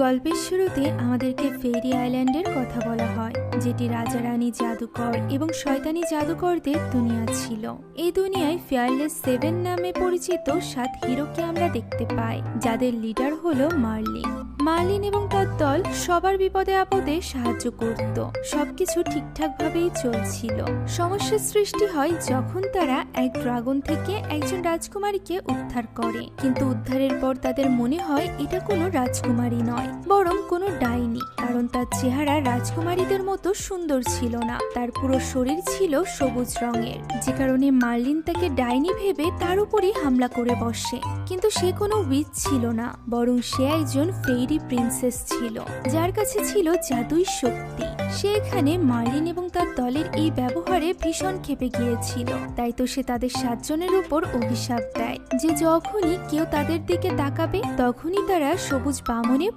গল্পের শুরুতে আমাদেরকে ফেরি আইল্যান্ডের কথা বলা হয়, যেটি রাজা রানী জাদুকর এবং শয়তানি জাদুকরদের দুনিয়া ছিল। এই দুনিয়ায় ফেয়ারলেস 7 নামে পরিচিত 7 হিরোকে আমরা দেখতে পাই, যাদের লিডার হলো মার্লিন। মার্লিন এবং তার দল সবার বিপদে আপদে সাহায্য করত। সবকিছু ঠিকঠাক ভাবেই চলছিল। সমস্যার সৃষ্টি হয় যখন তারা এক ড্রাগন থেকে একজন রাজকুমারীকে উদ্ধার করে, কিন্তু উদ্ধারের পর তাদের মনে হয় এটা কোনো রাজকুমারী নয়, বরং কোনো ডাইনি, কারণ তার চেহারা রাজকুমারীদের মতো সুন্দর ছিল না। তার পুরো শরীর ছিল সবুজ রঙের, যে কারণে মার্লিন তাকে ডাইনি ভেবে তার উপরই হামলা করে বসে। কিন্তু সে কোনো উইচ ছিল না, বরং সে একজন ফেরি প্রিন্সেস ছিল, যার কাছে ছিল জাদুই শক্তি। সে এখানে মার্লিন এবং তার দলের এই ব্যবহারে ভীষণ ক্ষেপে গিয়েছিল। তাই তো সে তাদের 7 জনের উপর অভিশাপ দেয় যে যখনই কেউ তাদের দিকে তাকাবে তখনই তারা সবুজ বামনে